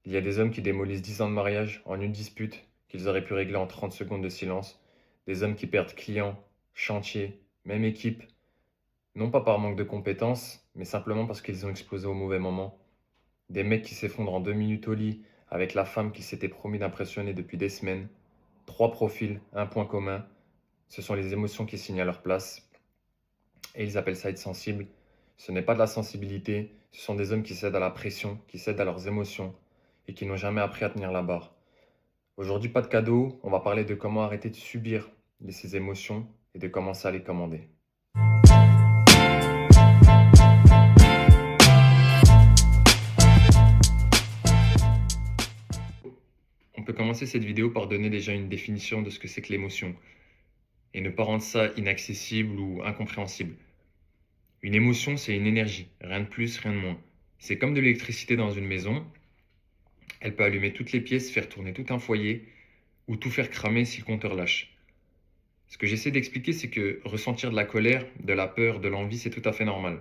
Il y a des hommes qui démolissent 10 ans de mariage en une dispute qu'ils auraient pu régler en 30 secondes de silence. Des hommes qui perdent clients, chantiers, même équipe, non pas par manque de compétences, mais simplement parce qu'ils ont explosé au mauvais moment. Des mecs qui s'effondrent en 2 minutes au lit avec la femme qu'ils s'étaient promis d'impressionner depuis des semaines. Trois profils, un point commun. Ce sont les émotions qui signent à leur place. Et ils appellent ça être sensible. Ce n'est pas de la sensibilité, ce sont des hommes qui cèdent à la pression, qui cèdent à leurs émotions et qui n'ont jamais appris à tenir la barre. Aujourd'hui, pas de cadeau, on va parler de comment arrêter de subir ces émotions et de commencer à les commander. On peut commencer cette vidéo par donner déjà une définition de ce que c'est que l'émotion et ne pas rendre ça inaccessible ou incompréhensible. Une émotion, c'est une énergie, rien de plus, rien de moins. C'est comme de l'électricité dans une maison, elle peut allumer toutes les pièces, faire tourner tout un foyer ou tout faire cramer si le compteur lâche. Ce que j'essaie d'expliquer, c'est que ressentir de la colère, de la peur, de l'envie, c'est tout à fait normal.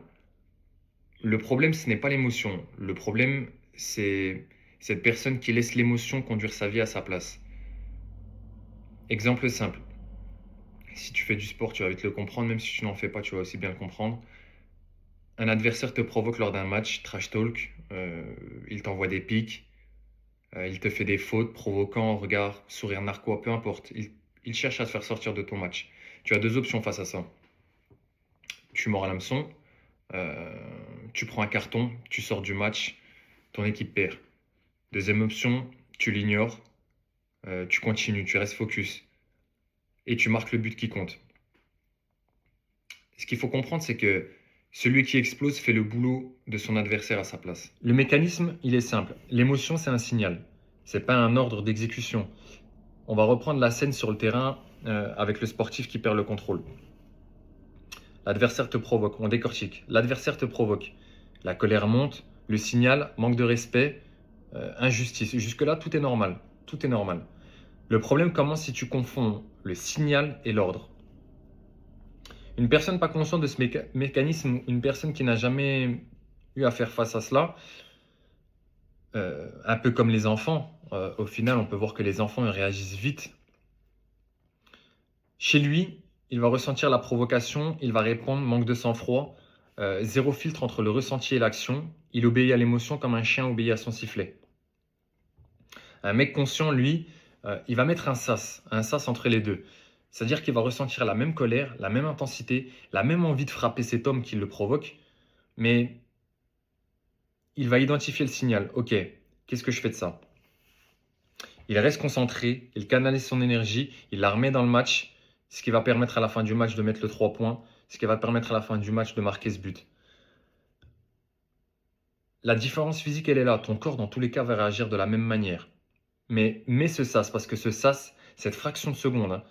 Le problème, ce n'est pas l'émotion. Le problème, c'est cette personne qui laisse l'émotion conduire sa vie à sa place. Exemple simple. Si tu fais du sport, tu vas vite le comprendre. Même si tu n'en fais pas, tu vas aussi bien le comprendre. Un adversaire te provoque lors d'un match, trash talk. Il t'envoie des pics. Il te fait des fautes, provoquant, regard, sourire narquois, peu importe. Il cherche à te faire sortir de ton match. Tu as deux options face à ça. Tu mords à l'hameçon. Euh, Tu prends un carton, tu sors du match, ton équipe perd. Deuxième option, tu l'ignores, tu continues, tu restes focus et tu marques le but qui compte. Ce qu'il faut comprendre, c'est que celui qui explose fait le boulot de son adversaire à sa place. Le mécanisme, il est simple. L'émotion, c'est un signal. C'est pas un ordre d'exécution. On va reprendre la scène sur le terrain avec le sportif qui perd le contrôle. L'adversaire te provoque, on décortique. L'adversaire te provoque. La colère monte, le signal, manque de respect, injustice. Jusque-là, tout est normal. Tout est normal. Le problème commence si tu confonds le signal et l'ordre. Une personne pas consciente de ce mécanisme, une personne qui n'a jamais eu à faire face à cela, un peu comme les enfants, au final, on peut voir que les enfants ils réagissent vite. Chez lui, il va ressentir la provocation, il va répondre, manque de sang-froid, zéro filtre entre le ressenti et l'action. Il obéit à l'émotion comme un chien obéit à son sifflet. Un mec conscient, lui, il va mettre un sas entre les deux. C'est-à-dire qu'il va ressentir la même colère, la même intensité, la même envie de frapper cet homme qui le provoque, mais il va identifier le signal. Ok, qu'est-ce que je fais de ça? Il reste concentré, il canalise son énergie, il la remet dans le match, ce qui va permettre à la fin du match de mettre le 3 points, ce qui va permettre à la fin du match de marquer ce but. La différence physique, elle est là. Ton corps, dans tous les cas, va réagir de la même manière. Mais mets ce sas, parce que ce sas, cette fraction de seconde, hein,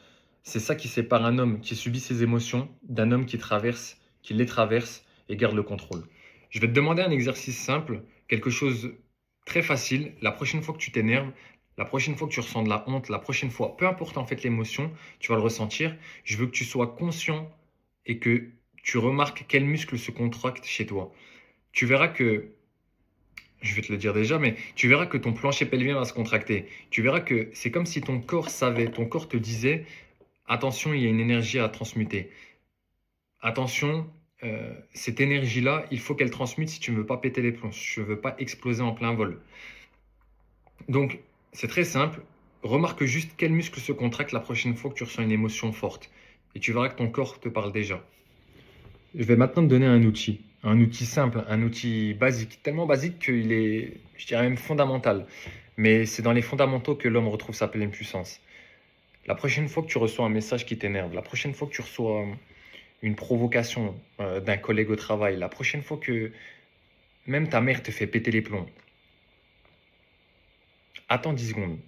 c'est ça qui sépare un homme qui subit ses émotions d'un homme qui les traverse et garde le contrôle. Je vais te demander un exercice simple, quelque chose très facile. La prochaine fois que tu t'énerves, la prochaine fois que tu ressens de la honte, la prochaine fois, peu importe en fait l'émotion, tu vas le ressentir. Je veux que tu sois conscient et que tu remarques quels muscles se contractent chez toi. Tu verras que je vais te le dire déjà, mais tu verras que ton plancher pelvien va se contracter. Tu verras que c'est comme si ton corps savait, ton corps te disait, attention, il y a une énergie à transmuter. Attention, cette énergie-là, il faut qu'elle transmute si tu ne veux pas péter les plombs, si tu ne veux pas exploser en plein vol. Donc, c'est très simple. Remarque juste quel muscle se contracte la prochaine fois que tu ressens une émotion forte. Et tu verras que ton corps te parle déjà. Je vais maintenant te donner un outil simple, un outil basique, tellement basique qu'il est, je dirais même fondamental. Mais c'est dans les fondamentaux que l'homme retrouve sa pleine puissance. La prochaine fois que tu reçois un message qui t'énerve, la prochaine fois que tu reçois une provocation d'un collègue au travail, la prochaine fois que même ta mère te fait péter les plombs, attends 10 secondes.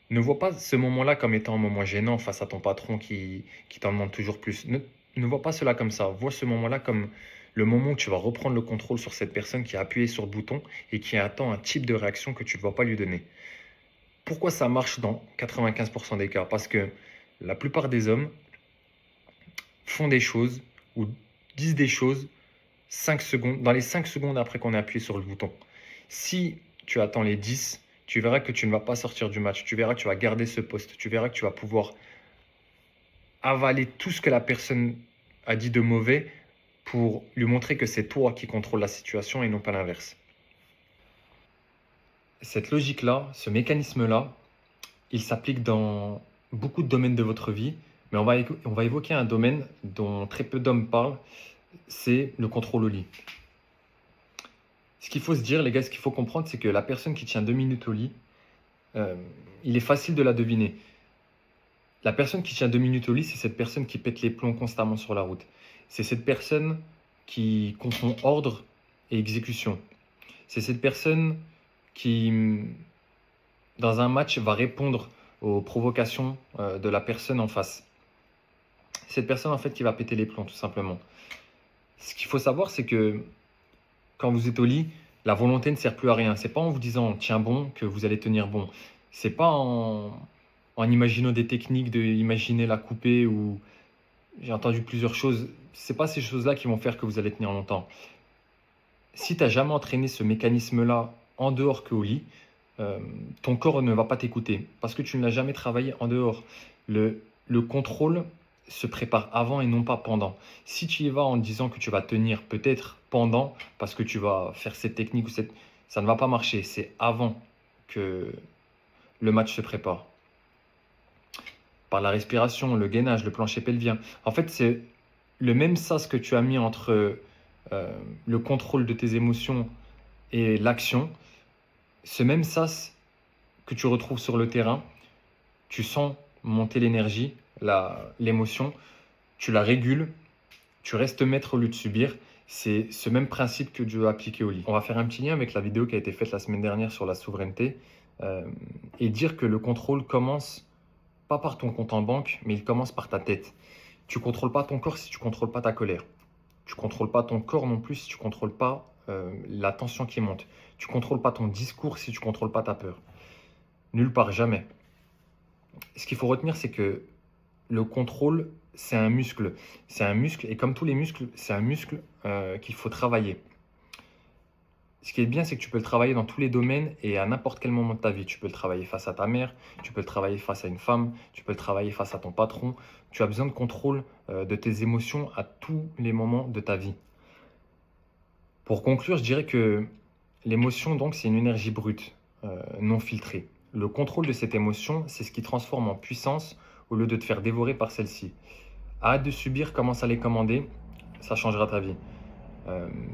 Ne vois pas ce moment-là comme étant un moment gênant face à ton patron qui t'en demande toujours plus. Ne vois pas cela comme ça. Vois ce moment-là comme le moment où tu vas reprendre le contrôle sur cette personne qui a appuyé sur le bouton et qui attend un type de réaction que tu ne vas pas lui donner. Pourquoi ça marche dans 95% des cas? Parce que la plupart des hommes font des choses ou disent des choses 5 secondes, dans les 5 secondes après qu'on a appuyé sur le bouton. Si tu attends les 10, tu verras que tu ne vas pas sortir du match. Tu verras que tu vas garder ce poste. Tu verras que tu vas pouvoir avaler tout ce que la personne a dit de mauvais pour lui montrer que c'est toi qui contrôle la situation et non pas l'inverse. Cette logique-là, ce mécanisme-là, il s'applique dans beaucoup de domaines de votre vie, mais on va évoquer un domaine dont très peu d'hommes parlent, c'est le contrôle au lit. Ce qu'il faut se dire, les gars, ce qu'il faut comprendre, c'est que la personne qui tient 2 minutes au lit, euh, il est facile de la deviner. La personne qui tient 2 minutes au lit, c'est cette personne qui pète les plombs constamment sur la route. C'est cette personne qui confond ordre et exécution. C'est cette personne qui, dans un match, va répondre aux provocations de la personne en face. Cette personne, en fait, qui va péter les plombs, tout simplement. Ce qu'il faut savoir, c'est que quand vous êtes au lit, la volonté ne sert plus à rien. C'est pas en vous disant tiens bon que vous allez tenir bon. C'est pas en imaginant des techniques de imaginer la couper ou j'ai entendu plusieurs choses. C'est pas ces choses-là qui vont faire que vous allez tenir longtemps. Si tu n'as jamais entraîné ce mécanisme-là en dehors qu'au lit, ton corps ne va pas t'écouter parce que tu ne l'as jamais travaillé en dehors. Le contrôle se prépare avant et non pas pendant. Si tu y vas en disant que tu vas tenir peut-être pendant parce que tu vas faire cette technique ou ça ne va pas marcher. C'est avant que le match se prépare. Par la respiration, le gainage, le plancher pelvien. En fait, c'est le même sas que tu as mis entre le contrôle de tes émotions et l'action. Ce même sas que tu retrouves sur le terrain, tu sens monter l'énergie, l'émotion, tu la régules, tu restes maître au lieu de subir. C'est ce même principe que tu dois appliquer au lit. On va faire un petit lien avec la vidéo qui a été faite la semaine dernière sur la souveraineté et dire que le contrôle commence pas par ton compte en banque, mais il commence par ta tête. Tu ne contrôles pas ton corps si tu ne contrôles pas ta colère. Tu ne contrôles pas ton corps non plus si tu ne contrôles pas la tension qui monte. Tu ne contrôles pas ton discours si tu ne contrôles pas ta peur. Nulle part, jamais. Ce qu'il faut retenir, c'est que le contrôle, c'est un muscle. C'est un muscle, et comme tous les muscles, c'est un muscle qu'il faut travailler. Ce qui est bien, c'est que tu peux le travailler dans tous les domaines et à n'importe quel moment de ta vie. Tu peux le travailler face à ta mère, tu peux le travailler face à une femme, tu peux le travailler face à ton patron. Tu as besoin de contrôle de tes émotions à tous les moments de ta vie. Pour conclure, je dirais que l'émotion, donc, c'est une énergie brute, non filtrée. Le contrôle de cette émotion, c'est ce qui transforme en puissance au lieu de te faire dévorer par celle-ci. Arrête de subir, commence à les commander, ça changera ta vie.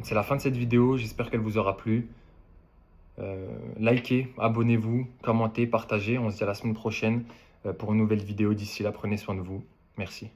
C'est la fin de cette vidéo, j'espère qu'elle vous aura plu. Likez, abonnez-vous, commentez, partagez. On se dit à la semaine prochaine pour une nouvelle vidéo. D'ici là, prenez soin de vous. Merci.